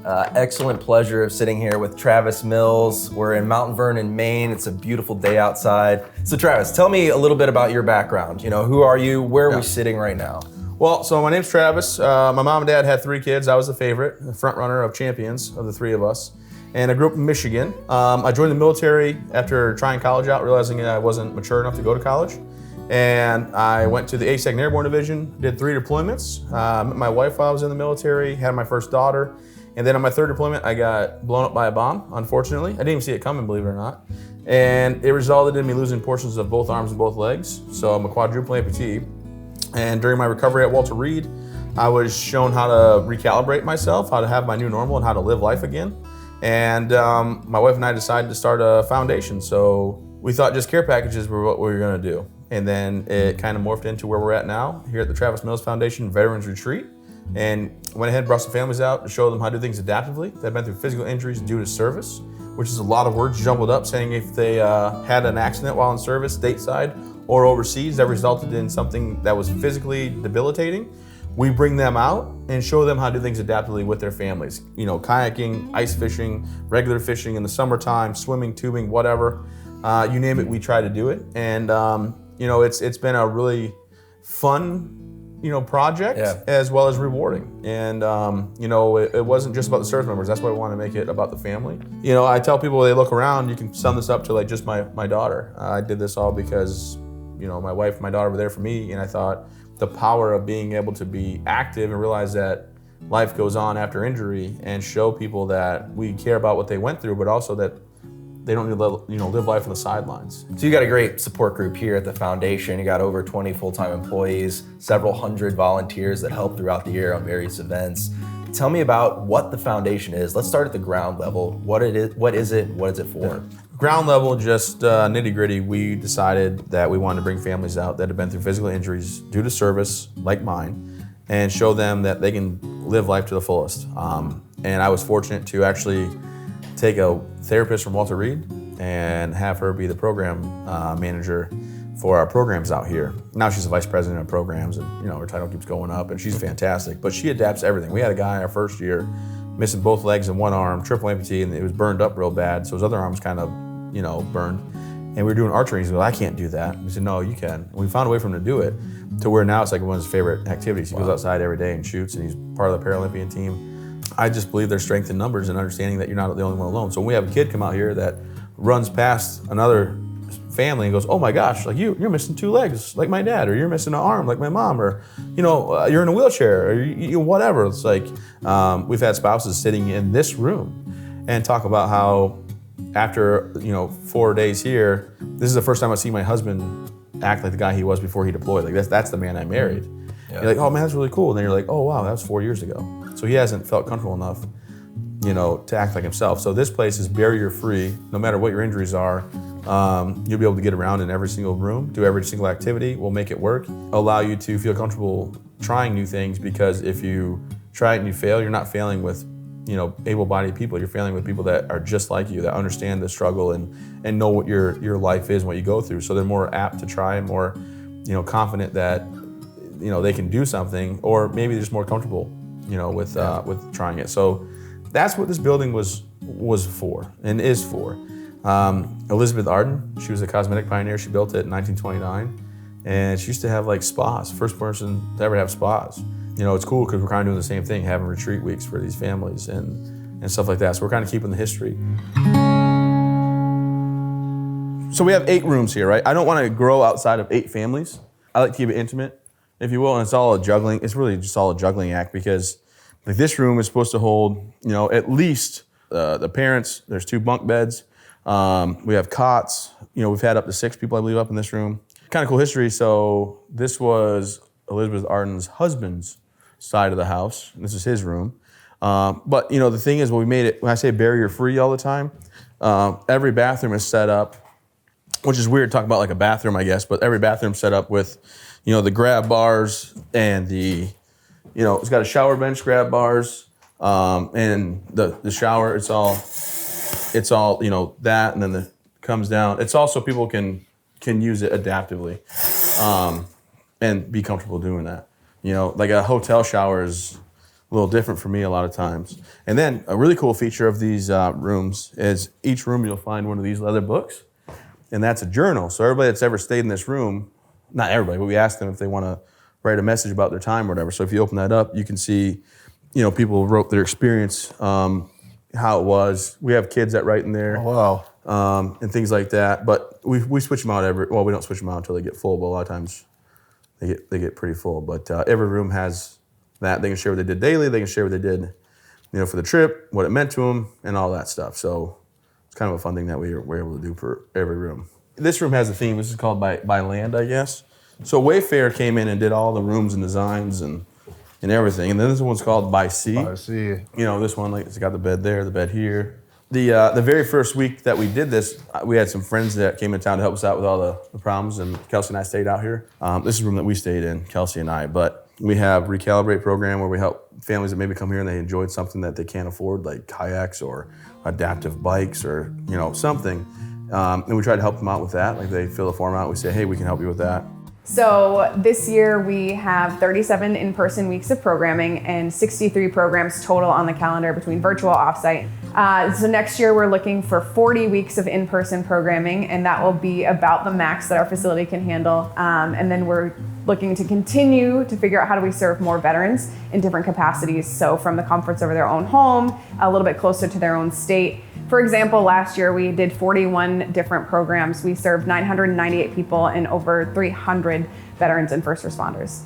Excellent pleasure of sitting here with Travis Mills. We're in Mount Vernon, Maine. It's a beautiful day outside. So Travis, tell me a little bit about your background. Who are you? Where are we sitting right now? Well, so my name's Travis. My mom and dad had 3 kids. I was the favorite, the front runner of champions of the 3 of us. And I grew up in Michigan. I joined the military after trying college out, realizing I wasn't mature enough to go to college. And I went to the 82nd Airborne Division, did 3 deployments. Met my wife while I was in the military, had my first daughter. And then on my 3rd deployment, I got blown up by a bomb, unfortunately. I didn't even see it coming, believe it or not. And it resulted in me losing portions of both arms and both legs. So I'm a quadruple amputee. And during my recovery at Walter Reed, I was shown how to recalibrate myself, how to have my new normal, and how to live life again. And my wife and I decided to start a foundation. So we thought just care packages were what we were gonna do. And then it kind of morphed into where we're at now, here at the Travis Mills Foundation Veterans Retreat. And went ahead and brought some families out to show them how to do things adaptively. They've been through physical injuries due to service, which is a lot of words jumbled up, saying if they had an accident while in service, stateside or overseas, that resulted in something that was physically debilitating. We bring them out and show them how to do things adaptively with their families. Kayaking, ice fishing, regular fishing in the summertime, swimming, tubing, whatever. You name it, we try to do it. And it's been a really fun project as well as rewarding. And it wasn't just about the service members. That's why we want to make it about the family. I tell people when they look around, you can sum this up to like just my daughter. I did this all because my wife and my daughter were there for me, and I thought the power of being able to be active and realize that life goes on after injury, and show people that we care about what they went through, but also that they don't need to live life on the sidelines. So you got a great support group here at the foundation. You got over 20 full-time employees, several hundred volunteers that help throughout the year on various events. Tell me about what the foundation is. Let's start at the ground level. What is it? What is it for? Ground level, just nitty-gritty. We decided that we wanted to bring families out that have been through physical injuries due to service, like mine, and show them that they can live life to the fullest. And I was fortunate to actually take a therapist from Walter Reed and have her be the program manager for our programs out here. Now she's the vice president of programs, and her title keeps going up, and she's fantastic. But she adapts everything. We had a guy in our first year missing both legs and one arm, triple amputee, and it was burned up real bad, so his other arm was kind of burned. And we were doing archery, and he said, "Well, I can't do that." We said, "No, you can." And we found a way for him to do it, to where now it's like one of his favorite activities. He goes outside every day and shoots, and he's part of the Paralympian team. I just believe there's strength in numbers and understanding that you're not the only one alone. So when we have a kid come out here that runs past another family and goes, "Oh my gosh, like you're missing 2 legs like my dad, or you're missing an arm like my mom, or you're in a wheelchair, or whatever." It's like we've had spouses sitting in this room and talk about how after 4 days here, this is the first time I see my husband act like the guy he was before he deployed. Like that's the man I married. You're like, "Oh man, that's really cool." And then you're like, "Oh wow, that was 4 years ago." So he hasn't felt comfortable enough, to act like himself. So this place is barrier-free. No matter what your injuries are, you'll be able to get around in every single room, do every single activity. We'll make it work, allow you to feel comfortable trying new things, because if you try it and you fail, you're not failing with able-bodied people. You're failing with people that are just like you, that understand the struggle and know what your life is and what you go through. So they're more apt to try and more confident that they can do something, or maybe they're just more comfortable with trying it. So that's what this building was for and is for. Elizabeth Arden, she was a cosmetic pioneer. She built it in 1929, and she used to have like spas. First person to ever have spas. It's cool because we're kind of doing the same thing, having retreat weeks for these families and stuff like that. So we're kind of keeping the history. So we have 8 rooms here, right? I don't want to grow outside of 8 families. I like to keep it intimate, if you will, and it's all a juggling. It's really just all a juggling act, because like this room is supposed to hold, at least the parents. There's 2 bunk beds. We have cots. We've had up to 6 people, I believe, up in this room. Kind of cool history. So this was Elizabeth Arden's husband's side of the house. This is his room. But the thing is, when I say barrier-free all the time, every bathroom is set up, which is weird to talk about like a bathroom, I guess, but every bathroom set up with, the grab bars and it's got a shower bench, grab bars, and the shower, it's all that, and then it comes down. It's also people can use it adaptively, and be comfortable doing that. Like a hotel shower is a little different for me a lot of times. And then a really cool feature of these rooms is each room you'll find one of these leather books, and that's a journal. So everybody that's ever stayed in this room, not everybody, but we asked them if they want to write a message about their time or whatever. So if you open that up, you can see, people wrote their experience, how it was. We have kids that write in there. Oh, wow. And things like that. But we switch them out we don't switch them out until they get full, but a lot of times they get pretty full. But every room has that. They can share what they did daily. They can share what they did, for the trip, what it meant to them, and all that stuff. So it's kind of a fun thing that we're able to do for every room. This room has a theme. This is called by land, I guess. So Wayfair came in and did all the rooms and designs and everything. And then this one's called by sea. By sea. This one, it's got the bed there, the bed here. The very first week that we did this, we had some friends that came in town to help us out with all the problems, and Kelsey and I stayed out here. This is the room that we stayed in, Kelsey and I. But we have Recalibrate program where we help families that maybe come here and they enjoyed something that they can't afford, like kayaks or adaptive bikes or something. And we try to help them out with that. Like they fill the form out, we say, hey, we can help you with that. So this year we have 37 in-person weeks of programming and 63 programs total on the calendar between virtual, offsite. So next year we're looking for 40 weeks of in-person programming, and that will be about the max that our facility can handle. And then we're looking to continue to figure out how do we serve more veterans in different capacities. So from the comforts of their own home, a little bit closer to their own state. For example, last year we did 41 different programs. We served 998 people and over 300 veterans and first responders.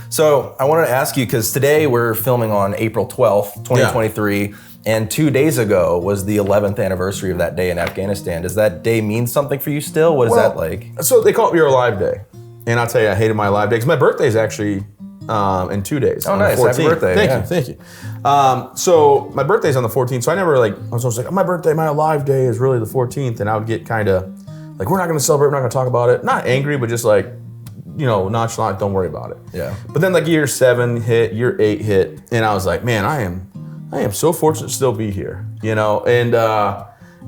So I wanted to ask you, because today we're filming on April 12th, 2023, and 2 days ago was the 11th anniversary of that day in Afghanistan. Does that day mean something for you still? What is that like? So they call it your Alive Day. And I'll tell you, I hated my Alive Day because my birthday is actually in 2 days. Oh, nice. Happy birthday. Thank you. So my birthday's on the 14th, so I never I was always like, my birthday, my Alive Day is really the 14th, and I would get kind of like, we're not going to celebrate, we're not going to talk about it. Not angry, but just like, nonchalant, don't worry about it. Yeah. But then year 7 hit, year 8 hit, and I was like, man, I am so fortunate to still be here, and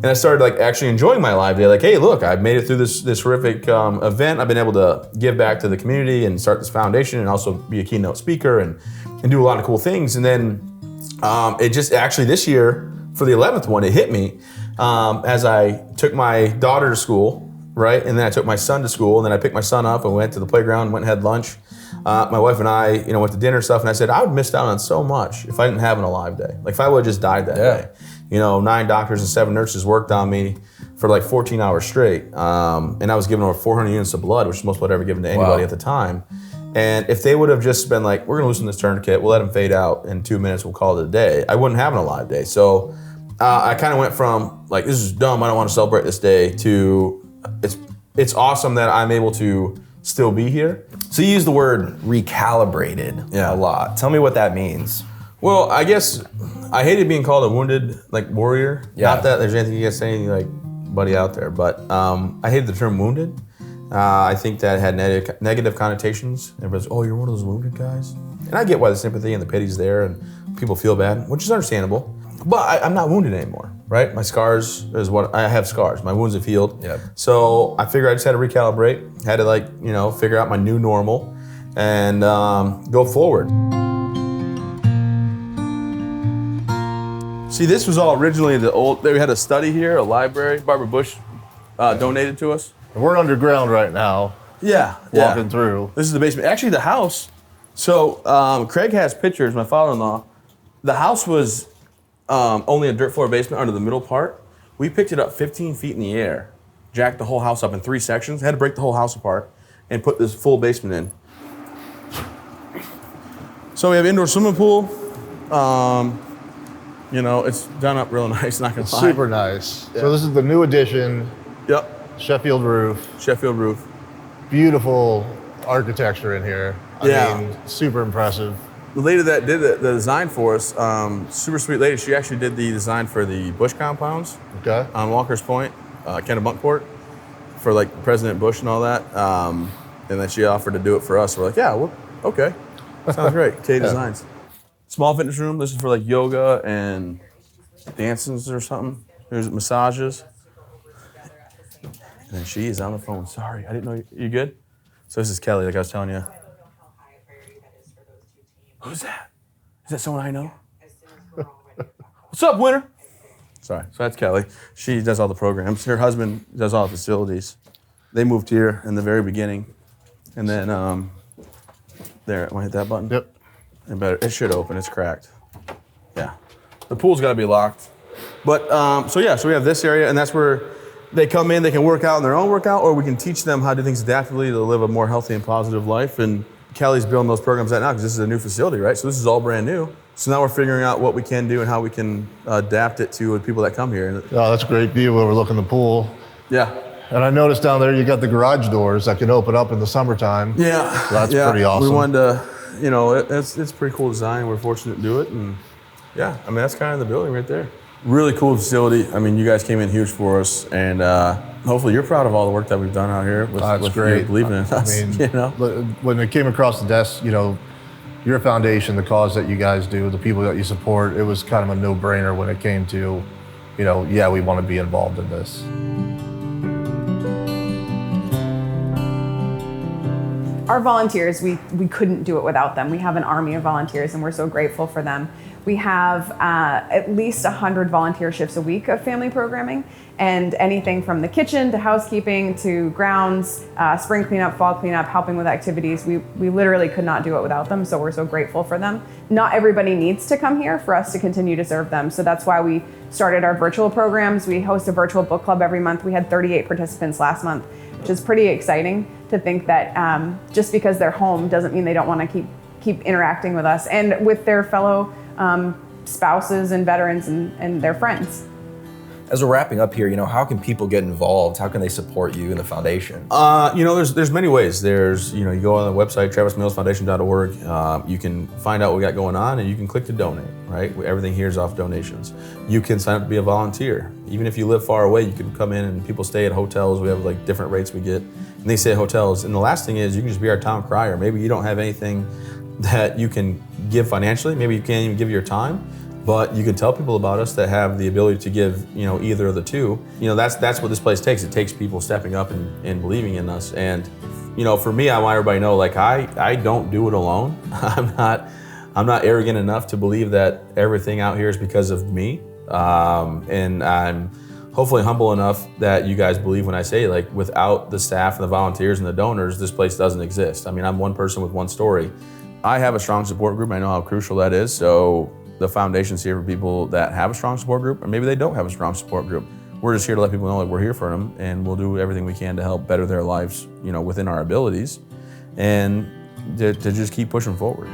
I started actually enjoying my Live Day. Like, hey, look, I've made it through this horrific event. I've been able to give back to the community and start this foundation and also be a keynote speaker and do a lot of cool things. And then it just actually this year, for the 11th one, it hit me as I took my daughter to school, right? And then I took my son to school, and then I picked my son up and went to the playground, went and had lunch. My wife and I, went to dinner and stuff, and I said, I would miss out on so much if I didn't have an Alive Day. Like if I would have just died that day. 9 doctors and 7 nurses worked on me for 14 hours straight. And I was given over 400 units of blood, which is the most blood ever given to anybody at the time. And if they would have just been like, we're gonna loosen this tourniquet, we'll let him fade out in 2 minutes, we'll call it a day, I wouldn't have an Alive Day. So I kind of went from this is dumb, I don't want to celebrate this day, to it's awesome that I'm able to still be here. So you use the word recalibrated a lot. Tell me what that means. Well, I guess I hated being called a wounded warrior. Yeah. Not that there's anything you guys saying buddy out there, but I hated the term wounded. I think that had negative connotations. Everybody's, oh, you're one of those wounded guys. And I get why the sympathy and the pity's there and people feel bad, which is understandable. But I'm not wounded anymore, right? My scars is what I have scars. My wounds have healed. Yep. So I figured I just had to recalibrate, had to figure out my new normal and go forward. See, this was all originally we had a study here, a library. Barbara Bush donated to us. We're underground right now. Yeah. Walking through. This is the basement. Actually, the house. So Craig has pictures, my father-in-law. The house was only a dirt floor basement under the middle part. We picked it up 15 feet in the air, jacked the whole house up in 3 sections, had to break the whole house apart, and put this full basement in. So we have indoor swimming pool. It's done up real nice, not gonna lie. Super nice. Yeah. So this is the new addition. Yep. Sheffield roof. Beautiful Architecture in here. I mean, super impressive. The lady that did the design for us, super sweet lady, she actually did the design for the Bush compounds. Okay. On Walker's Point, Kennebunkport, for President Bush and all that. And then she offered to do it for us. We're like, yeah, okay. Sounds great. K Designs. Small fitness room. This is for yoga and dances or something. There's massages. And then she is on the phone. Sorry, I didn't know you good? So this is Kelly, like I was telling you. Who's that? Is that someone I know? What's up, Winter? Sorry, so that's Kelly. She does all the programs. Her husband does all the facilities. They moved here in the very beginning. And then, there, want to hit that button? Yep. It should open, it's cracked. Yeah. The pool's gotta be locked. But, so we have this area, and that's where they come in, they can work out in their own workout, or we can teach them how to do things adaptively to live a more healthy and positive life. And Kelly's building those programs right now because this is a new facility, right? So this is all brand new. So now we're figuring out what we can do and how we can adapt it to the people that come here. Oh, that's a great view overlooking the pool. Yeah. And I noticed down there you got the garage doors that can open up in the summertime. Yeah. So that's pretty awesome. We wanted to, it's pretty cool design. We're fortunate to do it. And yeah, I mean, that's kind of the building right there. Really cool facility. I mean, you guys came in huge for us, and hopefully you're proud of all the work that we've done out here with great. You believing in us. I mean, when it came across the desk, your foundation, the cause that you guys do, the people that you support, it was kind of a no-brainer when it came to, we want to be involved in this. Our volunteers, we couldn't do it without them. We have an army of volunteers, and we're so grateful for them. We have at least 100 volunteer shifts a week of family programming, and anything from the kitchen to housekeeping to grounds, spring cleanup, fall cleanup, helping with activities. We literally could not do it without them, so we're so grateful for them. Not everybody needs to come here for us to continue to serve them, so that's why we started our virtual programs. We host a virtual book club every month. We had 38 participants last month, which is pretty exciting to think that just because they're home doesn't mean they don't want to keep interacting with us and with their fellow spouses and veterans and their friends. As we're wrapping up here, how can people get involved? How can they support you and the foundation? There's many ways. There's, you go on the website, travismillsfoundation.org. You can find out what we got going on, and you can click to donate, right? Everything here is off donations. You can sign up to be a volunteer. Even if you live far away, you can come in, and people stay at hotels. We have different rates we get, and they stay at hotels. And the last thing is you can just be our town crier. Maybe you don't have anything that you can give financially. Maybe you can't even give your time. But you can tell people about us that have the ability to give, either of the two. That's what this place takes. It takes people stepping up and believing in us. And, for me, I want everybody to know, I don't do it alone. I'm not arrogant enough to believe that everything out here is because of me. And I'm hopefully humble enough that you guys believe when I say, without the staff and the volunteers and the donors, this place doesn't exist. I mean, I'm one person with one story. I have a strong support group. I know how crucial that is. So the foundation's here for people that have a strong support group, or maybe they don't have a strong support group. We're just here to let people know that we're here for them, and we'll do everything we can to help better their lives, within our abilities, and to just keep pushing forward.